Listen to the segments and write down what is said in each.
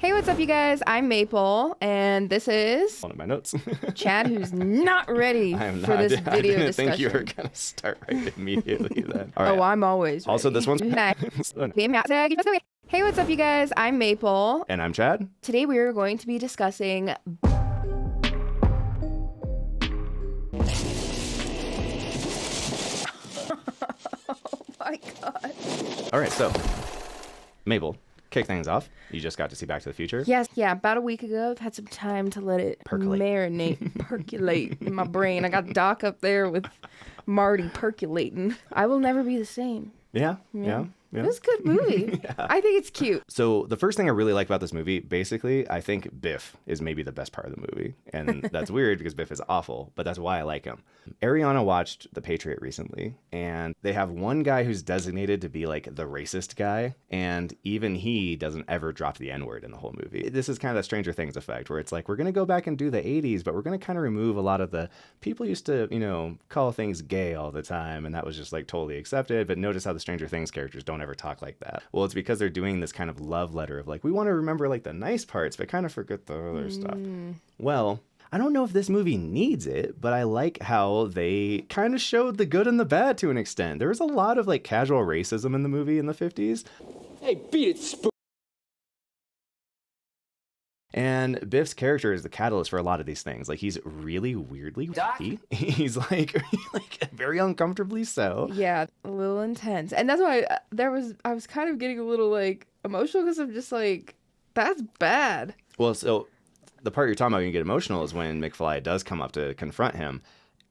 Hey, what's up, you guys? I'm Maple, and this is One of my notes. Chad, who's not ready I am for not. this I video didn't discussion. think you were going to start right immediately then. All right. Oh, I'm always ready. Also, this one's... Hey, what's up, you guys? I'm Maple. And I'm Chad. Today we are going to be discussing... Oh my god. All right, so, Mabel, kick things off. You just got to see Back to the Future. Yes, yeah, about a week ago. I've had some time to let it Percolate. marinate, percolate in my brain. I got Doc up there with Marty percolating. I will never be the same. Yeah. It was a good movie. Yeah. I think it's cute. So the first thing I really like about this movie, basically, I think Biff is maybe the best part of the movie. And that's weird because Biff is awful, but that's why I like him. Ariana watched The Patriot recently, and they have one guy who's designated to be like the racist guy, and even he doesn't ever drop the N-word in the whole movie. This is kind of that Stranger Things effect, where it's like, we're going to go back and do the 80s, but we're going to kind of remove a lot of the people used to, call things gay all the time, and that was just like totally accepted. But notice how the Stranger Things characters don't ever talk like that. Well, it's because they're doing this kind of love letter of like, we want to remember like the nice parts, but kind of forget the other stuff. Well, I don't know if this movie needs it, but I like how they kind of showed the good and the bad to an extent. There was a lot of like casual racism in the movie in the 50s. Hey, beat it, Spoon. And Biff's character is the catalyst for a lot of these things. Like, he's really weirdly wacky. He's like very uncomfortably so. Yeah, a little intense. And that's why I was kind of getting a little like emotional because I'm just like, that's bad. Well, so the part you're talking about when you get emotional is when McFly does come up to confront him.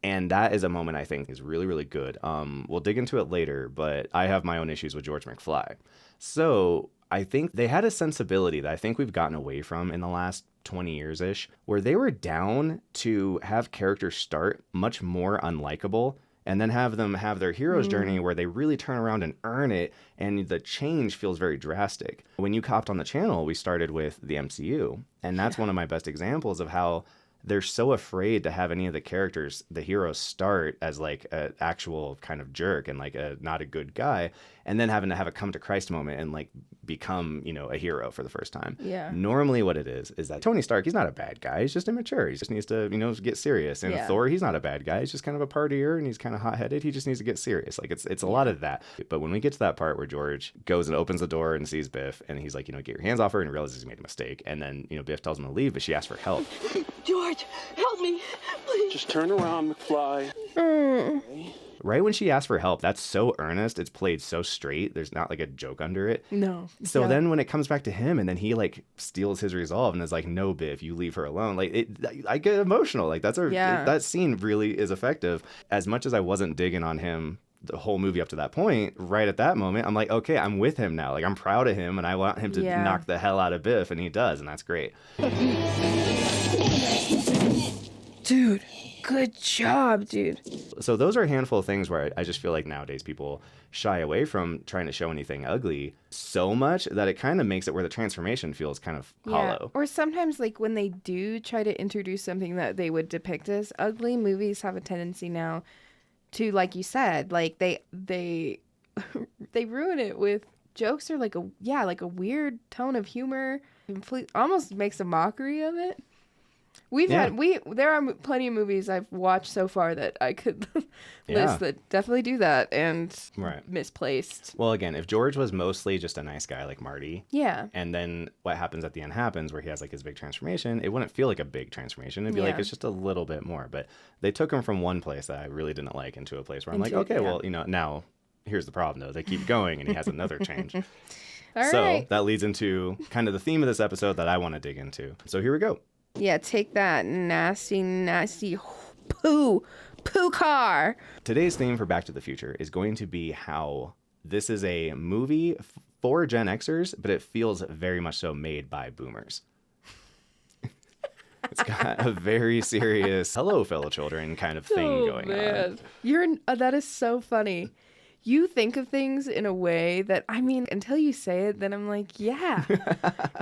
And that is a moment I think is really, really good. We'll dig into it later, but I have my own issues with George McFly. So I think they had a sensibility that I think we've gotten away from in the last 20 years-ish, where they were down to have characters start much more unlikable and then have them have their hero's journey where they really turn around and earn it, and the change feels very drastic. When you copped on the channel, we started with the MCU, and that's one of my best examples of how they're so afraid to have any of the characters, the heroes, start as like an actual kind of jerk and like not a good guy, and then having to have a come to Christ moment and like become, a hero for the first time. Yeah. Normally what it is that Tony Stark, he's not a bad guy. He's just immature. He just needs to, get serious. And Thor, he's not a bad guy. He's just kind of a partier and he's kind of hot-headed. He just needs to get serious. Like it's a lot of that. But when we get to that part where George goes and opens the door and sees Biff and he's like, get your hands off her, and realizes he made a mistake. And then, Biff tells him to leave, but she asks for help. George, help me, please. Just turn around, McFly. Right when she asks for help, that's so earnest. It's played so straight. There's not like a joke under it. No. So then when it comes back to him and then he like steals his resolve and is like, no, Biff, you leave her alone. Like I get emotional. Like that scene really is effective. As much as I wasn't digging on him the whole movie up to that point, right at that moment, I'm like, okay, I'm with him now. Like I'm proud of him and I want him to knock the hell out of Biff, and he does, and that's great. Dude, good job, dude. So those are a handful of things where I just feel like nowadays people shy away from trying to show anything ugly so much that it kind of makes it where the transformation feels kind of hollow. Or sometimes like when they do try to introduce something that they would depict as ugly, movies have a tendency now to, like you said, like they they ruin it with jokes or like a weird tone of humor. Almost makes a mockery of it. There are plenty of movies I've watched so far that I could list that definitely do that and misplaced. Well, again, if George was mostly just a nice guy like Marty, and then what happens at the end happens where he has like his big transformation, it wouldn't feel like a big transformation. It'd be like it's just a little bit more. But they took him from one place that I really didn't like into a place where I'm like, okay, well, now here's the problem though. They keep going and he has another change. So that leads into kind of the theme of this episode that I want to dig into. So here we go. Yeah, take that nasty poo car. Today's theme for Back to the Future is going to be how this is a movie for Gen Xers, but it feels very much so made by boomers. It's got a very serious hello, fellow children kind of thing going on. That is so funny. You think of things in a way that, I mean, until you say it, then I'm like, yeah.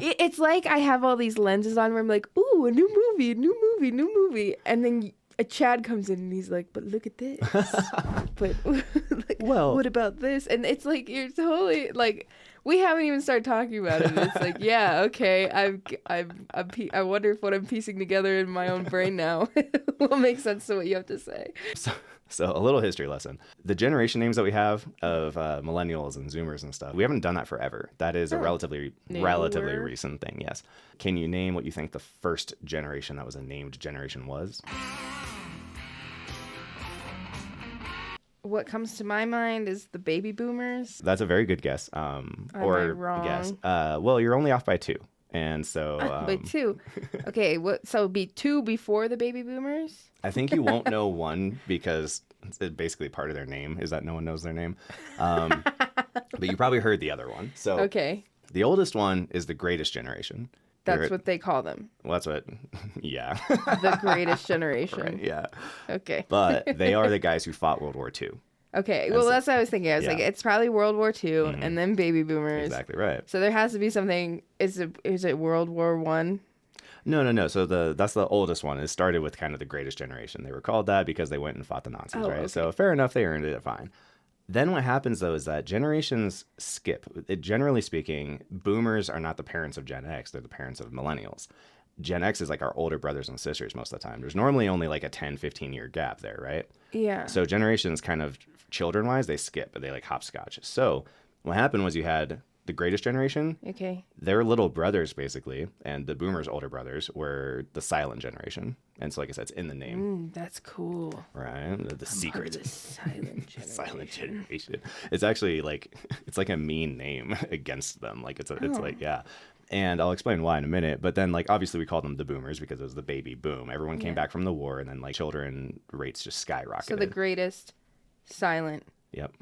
It's like I have all these lenses on where I'm like, ooh, a new movie. And then Chad comes in and he's like, but look at this. But like, what about this? And it's like, you're totally like, We haven't even started talking about it. It's like, yeah, okay. I wonder if what I'm piecing together in my own brain now will make sense to what you have to say. So a little history lesson. The generation names that we have of millennials and Zoomers and stuff, we haven't done that forever. That is a relatively recent thing, yes. Can you name what you think the first generation that was a named generation was? What comes to my mind is the baby boomers. That's a very good guess. Am I wrong? Guess. Well, you're only off by 2. And so... by 2. Okay, so it'd be 2 before the baby boomers? I think you won't know 1 because it's basically part of their name is that no one knows their name. But you probably heard the other one. So okay. The oldest one is the greatest generation. That's what they call them. Well, that's what, yeah. The greatest generation. Right, yeah. Okay. But they are the guys who fought World War II. Okay, well, that's what I was thinking. I was like, it's probably World War II and then baby boomers. Exactly right. So there has to be something. Is it World War One? No. So that's the oldest one. It started with kind of the greatest generation. They were called that because they went and fought the Nazis, right? Okay. So fair enough, they earned it fine. Then what happens, though, is that generations skip. Generally speaking, boomers are not the parents of Gen X. They're the parents of millennials. Gen X is like our older brothers and sisters most of the time. There's normally only like a 10, 15-year gap there, right? Yeah. So generations kind of, children-wise, they skip, but they like hopscotch. So what happened was you had the greatest generation. Okay. Their little brothers, basically, and the boomers' older brothers were the silent generation. And so, like I said, it's in the name. That's cool. Right? The secret. The silent generation. Silent generation. It's actually like, it's like a mean name against them. Like, it's like, yeah. And I'll explain why in a minute. But then, like, obviously we called them the boomers because it was the baby boom. Everyone came back from the war, and then, like, children rates just skyrocketed. So the greatest silent Yep.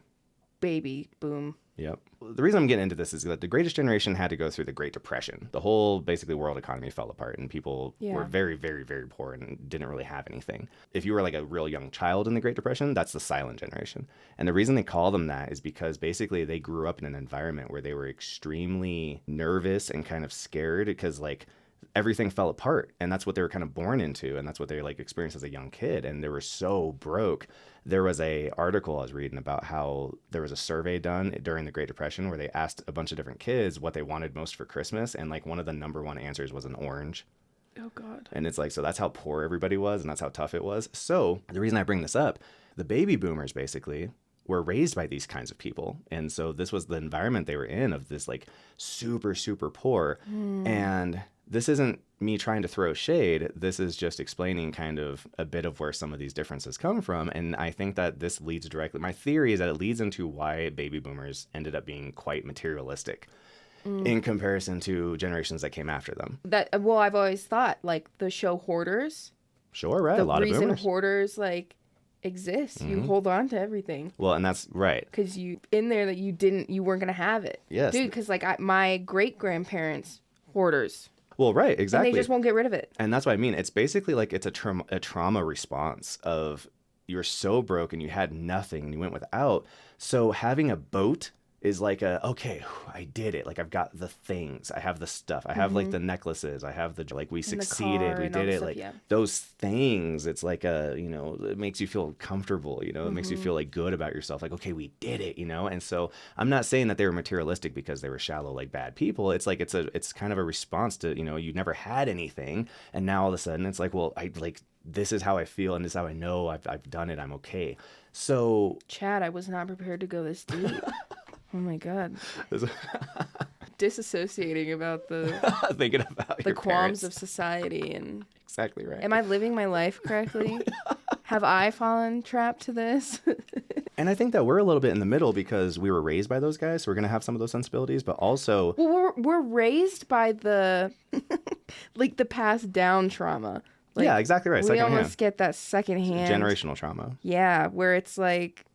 baby boom. Yep. The reason I'm getting into this is that the greatest generation had to go through the Great Depression. The whole, basically, world economy fell apart, and people were very, very, very poor and didn't really have anything. If you were like a real young child in the Great Depression, that's the silent generation. And the reason they call them that is because basically they grew up in an environment where they were extremely nervous and kind of scared because, like, everything fell apart, and that's what they were kind of born into, and that's what they like experienced as a young kid, and they were so broke. There was a article I was reading about how there was a survey done during the Great Depression where they asked a bunch of different kids what they wanted most for Christmas, and like one of the number one answers was an orange. Oh God. And it's like, so that's how poor everybody was, and that's how tough it was. So the reason I bring this up, the baby boomers basically were raised by these kinds of people, and so this was the environment they were in, of this like super, super poor. And this isn't me trying to throw shade. This is just explaining kind of a bit of where some of these differences come from. And I think that this leads directly, my theory is that it leads into why baby boomers ended up being quite materialistic in comparison to generations that came after them. Well, I've always thought like the show Hoarders. Sure, right. The a lot of reason boomers. Hoarders like exist, you hold on to everything. Well, and that's right. Because you in there that you weren't gonna have it. Yes. Dude, because like my great grandparents hoarders. Well, right, exactly. And they just won't get rid of it. And that's what I mean. It's basically like it's a trauma response of you're so broke and you had nothing and you went without. So having a boat is like okay, I did it. Like I've got the things. I have the stuff. I have like the necklaces. I have the, like we succeeded. We did it. Like those things, it's like it makes you feel comfortable, it makes you feel like good about yourself. Like, okay, we did it, And so I'm not saying that they were materialistic because they were shallow, like bad people. It's like, it's kind of a response to, you never had anything. And now all of a sudden it's like, well, this is how I feel. And this is how I know I've done it. I'm okay. So Chad, I was not prepared to go this deep. Oh my God. Disassociating about the thinking about the your qualms parents. of society and Exactly right. am I living my life correctly? Have I fallen trapped to this? And I think that we're a little bit in the middle because we were raised by those guys, so we're gonna have some of those sensibilities, but also we're raised by the like the passed down trauma. Like, yeah, exactly right. We Secondhand. almost get that secondhand Generational trauma. Yeah, where it's like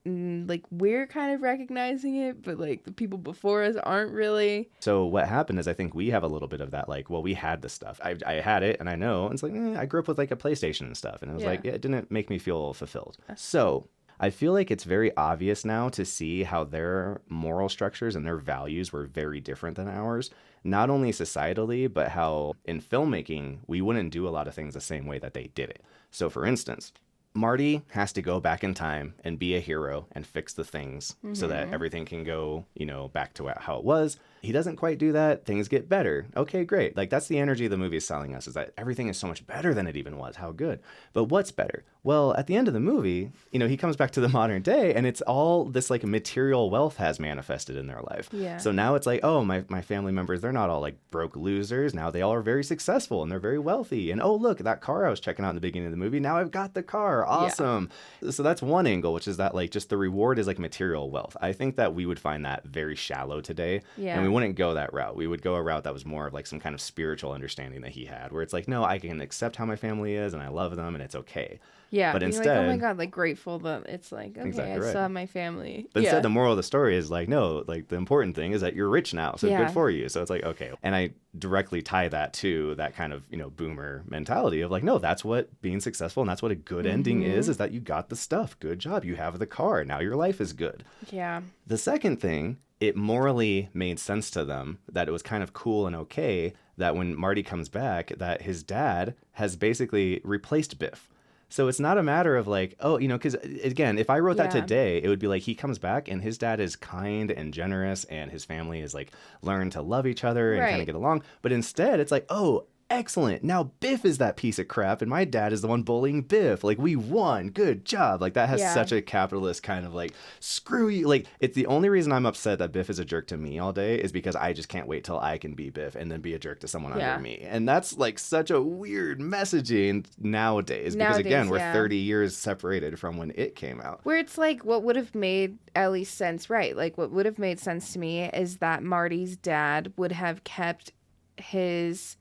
we're kind of recognizing it, but like the people before us aren't really. So what happened is I think we have a little bit of that, like, well, we had the stuff. I had it, and I know. And it's like, I grew up with like a PlayStation and stuff, and it was like, it didn't make me feel fulfilled. So I feel like it's very obvious now to see how their moral structures and their values were very different than ours. Not only societally, but how in filmmaking, we wouldn't do a lot of things the same way that they did it. So for instance, Marty has to go back in time and be a hero and fix the things so that Mm-hmm. everything can go, back to how it was. He doesn't quite do that. Things get better. Okay, great. Like, that's the energy the movie is selling us, is that everything is so much better than it even was. How good. But what's better? Well, at the end of the movie, he comes back to the modern day, and it's all this like material wealth has manifested in their life. Yeah. So now it's like, oh, my family members, they're not all like broke losers. Now they all are very successful and they're very wealthy. And oh, look, that car I was checking out in the beginning of the movie, now I've got the car. Awesome. So that's one angle, which is that like just the reward is like material wealth. I think that we would find that very shallow today. Yeah. And we wouldn't go that route. We would go a route that was more of like some kind of spiritual understanding that he had, where it's like, no, I can accept how my family is and I love them and it's okay. Yeah, But being instead, like, oh my God, like grateful that it's like, okay, Exactly I right. still have my family. but yeah. instead, the moral of the story is like, no, like the important thing is that you're rich now. So Yeah. good for you. So it's like, okay. And I directly tie that to that kind of, boomer mentality of like, no, that's what being successful and that's what a good ending is that you got the stuff. Good job. You have the car. Now your life is good. Yeah. The second thing, it morally made sense to them that it was kind of cool and okay that when Marty comes back, that his dad has basically replaced Biff. So it's not a matter of like, oh, because again, if I wrote that Yeah. today, it would be like he comes back and his dad is kind and generous and his family is like learned to love each other and kind Right. of get along. But instead, it's like, oh, excellent. Now Biff is that piece of crap and my dad is the one bullying Biff. Like, we won. Good job. Like, that has Yeah. such a capitalist kind of like, screw you. Like, it's the only reason I'm upset that Biff is a jerk to me all day is because I just can't wait till I can be Biff and then be a jerk to someone Yeah. under me. And that's like such a weird messaging nowadays because again, we're yeah. 30 years separated from when it came out. Where it's like, what would have made at least sense, right? Like, what would have made sense to me is that Marty's dad would have kept his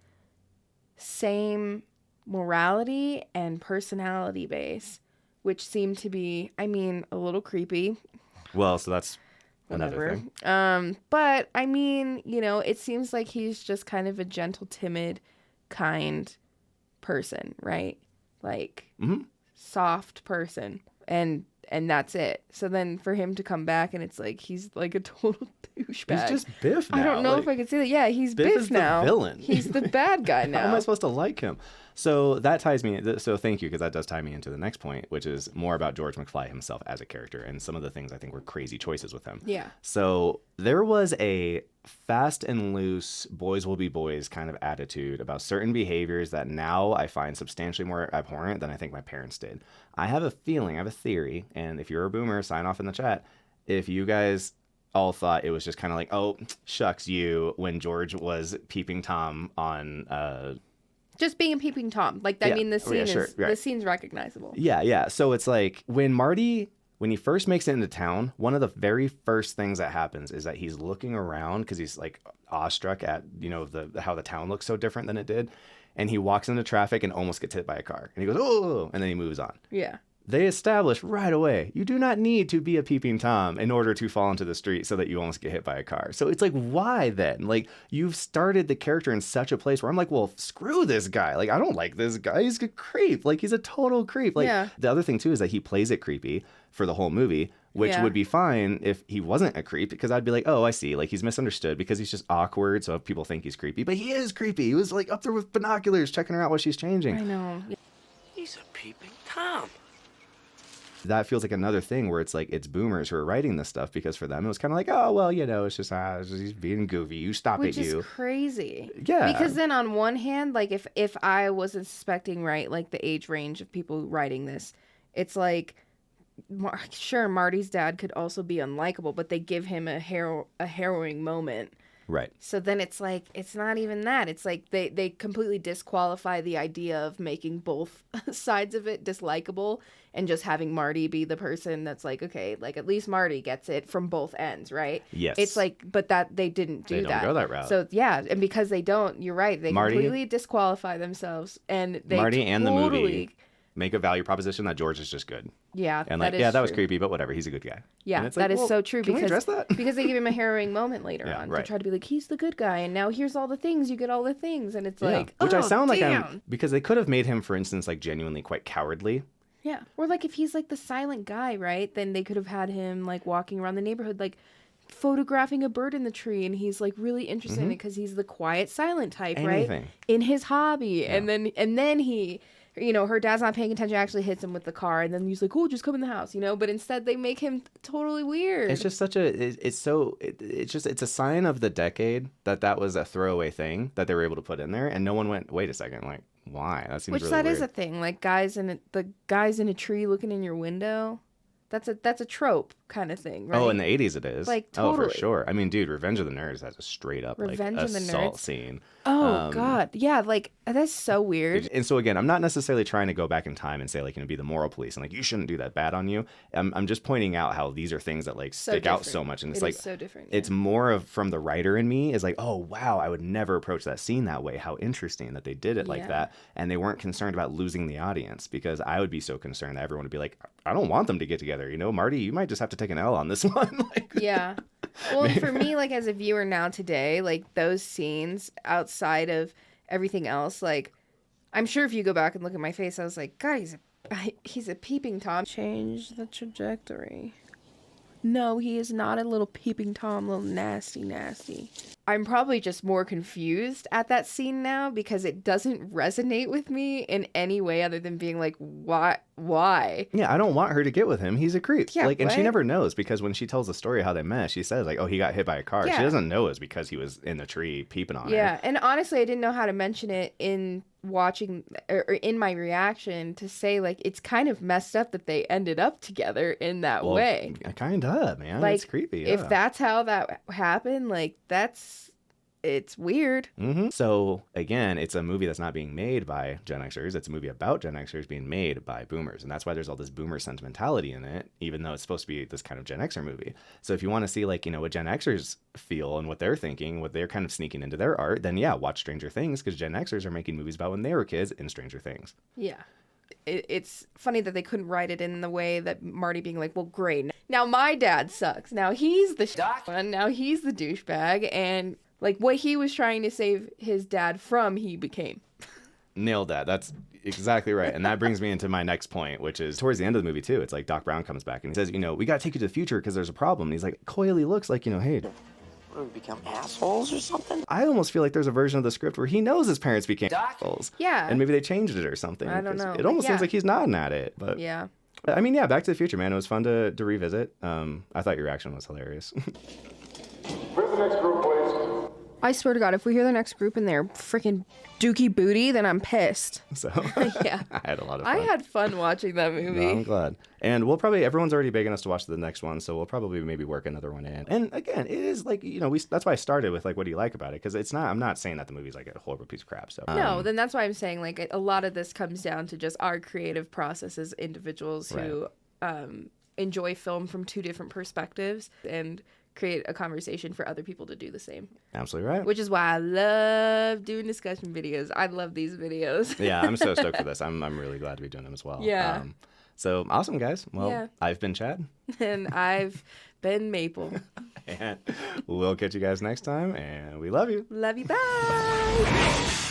same morality and personality base, which seemed to be, I mean, a little creepy. Well, so that's another Whatever. thing. But I mean, it seems like he's just kind of a gentle, timid, kind person, right? Like soft person, and that's it. So then for him to come back and it's like he's like a total douchebag. He's just Biff now. I don't know Like, if I could say that. Yeah, he's Biff Biff is the now. villain. He's the bad guy now. How am I supposed to like him? So that ties me. So thank you, because that does tie me into the next point, which is more about George McFly himself as a character and some of the things I think were crazy choices with him. Yeah. So there was a fast and loose, boys will be boys kind of attitude about certain behaviors that now I find substantially more abhorrent than I think my parents did. I have a feeling, I have a theory, and if you're a boomer, sign off in the chat. If you guys all thought it was just kind of like, oh, shucks you, when George was peeping Tom on Just being a peeping Tom. Like, I Yeah. mean, the Oh, scene yeah, sure. is Right. the scene's recognizable. Yeah. So it's like when he first makes it into town, one of the very first things that happens is that he's looking around because he's like awestruck at, how the town looks so different than it did. And he walks into traffic and almost gets hit by a car. And he goes, oh, and then he moves on. Yeah. They establish right away, you do not need to be a peeping Tom in order to fall into the street so that you almost get hit by a car. So it's like, why then? Like, you've started the character in such a place where I'm like, well, screw this guy. Like, I don't like this guy. He's a creep. Like, he's a total creep. Like, Yeah. The other thing, too, is that he plays it creepy for the whole movie, which Yeah. would be fine if he wasn't a creep, because I'd be like, oh, I see. Like, he's misunderstood because he's just awkward. So people think he's creepy, but he is creepy. He was like up there with binoculars checking her out while she's changing. I know. He's a peeping Tom. That feels like another thing where it's like it's boomers who are writing this stuff, because for them it was kind of like, oh, well, it's just he's being goofy. You stop Which it, is you. crazy. Yeah. Because then on one hand, like if I wasn't suspecting right, like the age range of people writing this, it's like, sure, Marty's dad could also be unlikable, but they give him a harrowing moment. Right. So then it's like, it's not even that. It's like they completely disqualify the idea of making both sides of it dislikable and just having Marty be the person that's like, okay, like at least Marty gets it from both ends, right? Yes. It's like, but that they didn't do They don't that. go that route. So yeah, and because they don't, you're right. They Marty- completely disqualify themselves, and they Marty and the totally, movie make a value proposition that George is just good. Yeah, And like, that that was true. creepy, but whatever, he's a good guy. Yeah, And it's that like, is well, so true can we because address that? because they give him a harrowing moment later Yeah, on right. to try to be like, he's the good guy, and now here's all the things, you get all the things, and it's like, which oh, I sound like damn. because they could have made him, for instance, like genuinely quite cowardly. Yeah, or like if he's like the silent guy, right? Then they could have had him like walking around the neighborhood, like photographing a bird in the tree, and he's like really interested in it because he's the quiet, silent type, right? Anything. In his hobby, and then he you know, her dad's not paying attention, actually hits him with the car, and then he's like, oh, just come in the house, you know, but instead they make him totally weird. It's just such a, it's a sign of the decade that was a throwaway thing that they were able to put in there, and no one went, wait a second, like, why? That seems Which really that weird. is a thing, like the guys in a tree looking in your window. That's a trope kind of thing, right? Oh, in the 80s it is. Like, Oh, totally. for sure. I mean, dude, Revenge of the Nerds has a straight up Revenge of the assault Nerds? scene. Oh, God. Yeah, like, that's so weird. And so again, I'm not necessarily trying to go back in time and say like, you know, be the moral police and like, you shouldn't do that bad on you. I'm just pointing out how these are things that like So stick out different. so much. And it's It like, is so different. it's more of from the writer in me is like, oh, wow, I would never approach that scene that way. How interesting that they did it like Yeah. that. And they weren't concerned about losing the audience, because I would be so concerned that everyone would be like, I don't want them to get together. You know, Marty, you might just have to take an L on this one. Like, Yeah. Well, for me, like, as a viewer now today, like, those scenes outside of everything else, like, I'm sure if you go back and look at my face, I was like, God, he's a peeping Tom. Change the trajectory. No, he is not a little peeping Tom, little nasty. I'm probably just more confused at that scene now because it doesn't resonate with me in any way other than being like, why? yeah, I don't want her to get with him. He's a creep. Yeah, like, and she what? never knows, because when she tells the story of how they met, she says like, oh, he got hit by a car. She Yeah. doesn't know it's because he was in the tree peeping on her. Yeah, and honestly, I didn't know how to mention it in watching or in my reaction to say like it's kind of messed up that they ended up together in that Well, way. Kind of, man. Like, it's creepy. Yeah. if that's how that happened, like it's weird. So again, it's a movie that's not being made by Gen Xers. It's a movie about Gen Xers being made by boomers. And that's why there's all this boomer sentimentality in it, even though it's supposed to be this kind of Gen Xer movie. So if you want to see like, you know, what Gen Xers feel and what they're thinking, what they're kind of sneaking into their art, then yeah, watch Stranger Things, because Gen Xers are making movies about when they were kids in Stranger Things. Yeah. It's funny that they couldn't write it in the way that Marty being like, well, great. Now my dad sucks. Now he's the one. Now he's the douchebag. And like what he was trying to save his dad from, he became. Nailed that. That's exactly right. And that brings me into my next point, which is towards the end of the movie too. It's like Doc Brown comes back and he says, you know, we got to take you to the future because there's a problem. And he's like, coyly looks like, you know, hey, What, do we become assholes or something? I almost feel like there's a version of the script where he knows his parents became assholes. Yeah. And maybe they changed it or something. I don't 'cause know. It almost Yeah. seems like he's nodding at it. But Yeah. I mean, yeah, Back to the Future, man. It was fun to revisit. I thought your reaction was hilarious. Where's the next group, please? I swear to God, if we hear the next group and they're freaking dookie booty, then I'm pissed. So Yeah. I had a lot of fun. I had fun watching that No, movie. I'm glad. And everyone's already begging us to watch the next one, so we'll probably maybe work another one in. And again, it is like, you know, that's why I started with like, what do you like about it? Because I'm not saying that the movie's like a horrible piece of crap. So No, then that's why I'm saying like a lot of this comes down to just our creative process as individuals who enjoy film from two different perspectives and create a conversation for other people to do the same. Absolutely right. Which is why I love doing discussion videos. I love these videos. Yeah, I'm so stoked for this. I'm really glad to be doing them as well. Yeah. So awesome, guys. Well, Yeah. I've been Chad. And I've been Maple. And we'll catch you guys next time, and we love you. Love you. Bye.